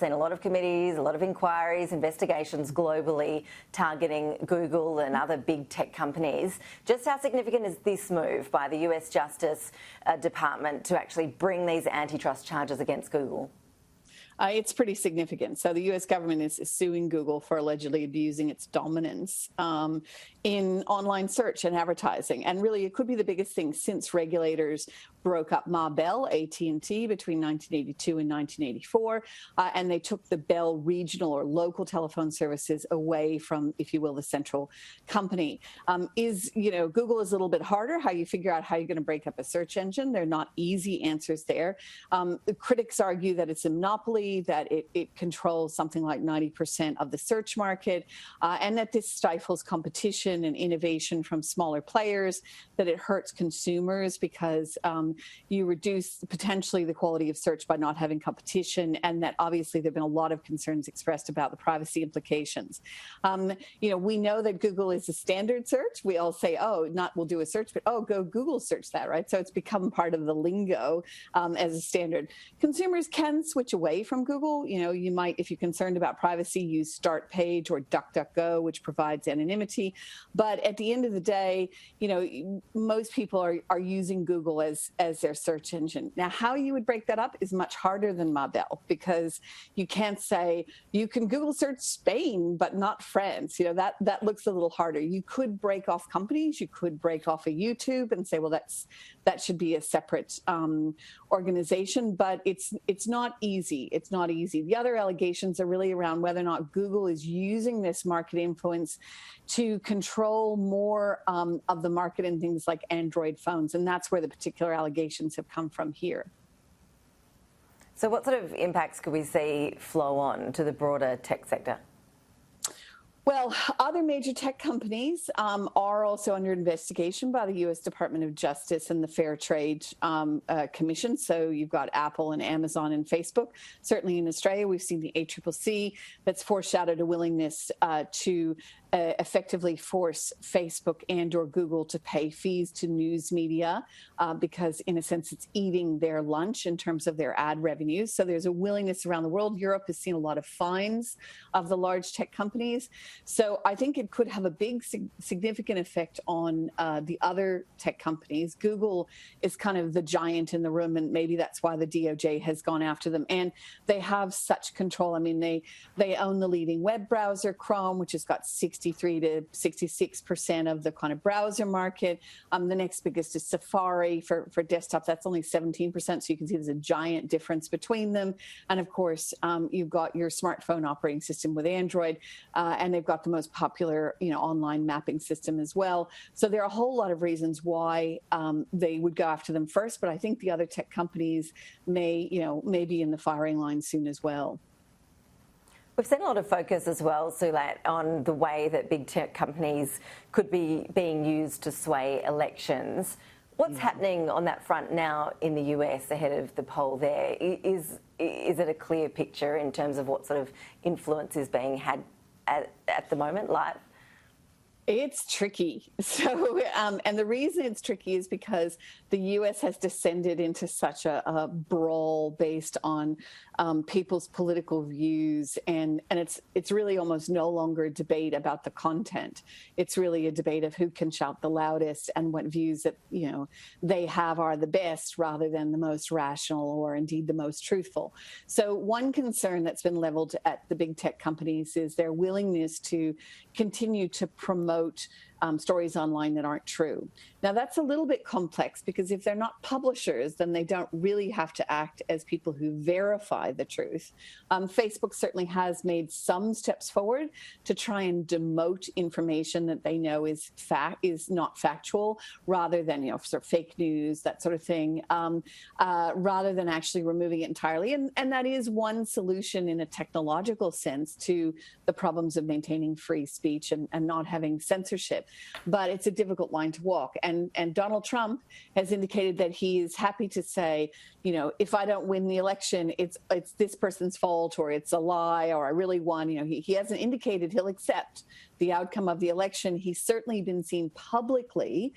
seen a lot of committees, a lot of inquiries, investigations globally targeting Google and other big tech companies. Just how significant is this move by the US Justice Department to actually bring these antitrust charges against Google? It's pretty significant. So the U.S. government is suing Google for allegedly abusing its dominance in online search and advertising. And really, it could be the biggest thing since regulators broke up Ma Bell, AT&T, between 1982 and 1984. And they took the Bell regional or local telephone services away from, if you will, the central company. Google is a little bit harder, how you figure out how you're going to break up a search engine. They're not easy answers there. The critics argue that it's a monopoly, that it controls something like 90% of the search market, and that this stifles competition and innovation from smaller players, that it hurts consumers because you reduce potentially the quality of search by not having competition, and that obviously there have been a lot of concerns expressed about the privacy implications. We know that Google is a standard search. We all say, oh, not we'll do a search, but oh, go Google search that, right? So it's become part of the lingo as a standard. Consumers can switch away from Google. You might, if you're concerned about privacy, use Start Page or DuckDuckGo, which provides anonymity. But at the end of the day, most people are using Google as their search engine. Now, how you would break that up is much harder than Ma Bell, because you can't say you can Google search Spain, but not France. That looks a little harder. You could break off companies. You could break off a YouTube and say, well, that should be a separate organization, but it's not easy. It's not easy. The other allegations are really around whether or not Google is using this market influence to control more of the market in things like Android phones. And that's where the particular allegations have come from here. So what sort of impacts could we see flow on to the broader tech sector? Well, other major tech companies are also under investigation by the U.S. Department of Justice and the Fair Trade Commission. So you've got Apple and Amazon and Facebook. Certainly in Australia, we've seen the ACCC that's foreshadowed a willingness to effectively force Facebook and or Google to pay fees to news media because in a sense it's eating their lunch in terms of their ad revenues. So there's a willingness around the world. Europe has seen a lot of fines of the large tech companies. So I think it could have a big significant effect on the other tech companies. Google is kind of the giant in the room, and maybe that's why the DOJ has gone after them. And they have such control. I mean, they own the leading web browser, Chrome, which has got 63 to 66% of the kind of browser market. The next biggest is Safari for desktop. That's only 17%. So you can see there's a giant difference between them. And of course, you've got your smartphone operating system with Android, and they've got the most popular, online mapping system as well. So there are a whole lot of reasons why they would go after them first. But I think the other tech companies may be in the firing line soon as well. We've seen a lot of focus as well, Suelette, on the way that big tech companies could be being used to sway elections. What's happening on that front now in the US ahead of the poll there? Is it a clear picture in terms of what sort of influence is being had at the moment live? It's tricky. So, and the reason it's tricky is because the U.S. has descended into such a brawl based on people's political views, and it's really almost no longer a debate about the content. It's really a debate of who can shout the loudest and what views that they have are the best, rather than the most rational or indeed the most truthful. So, one concern that's been leveled at the big tech companies is their willingness to continue to promote stories online that aren't true. Now, that's a little bit complex because if they're not publishers, then they don't really have to act as people who verify the truth. Facebook certainly has made some steps forward to try and demote information that they know is not factual, rather than sort of fake news, that sort of thing, rather than actually removing it entirely. And that is one solution in a technological sense to the problems of maintaining free speech and not having censorship. but it's a difficult line to walk. And Donald Trump has indicated that he is happy to say, you know, if I don't win the election, it's this person's fault, or it's a lie, or I really won. You know, he hasn't indicated he'll accept the outcome of the election. He's certainly been seen publicly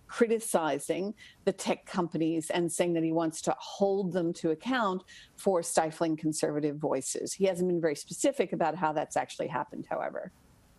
criticizing the tech companies and saying that he wants to hold them to account for stifling conservative voices. He hasn't been very specific about how that's actually happened, however.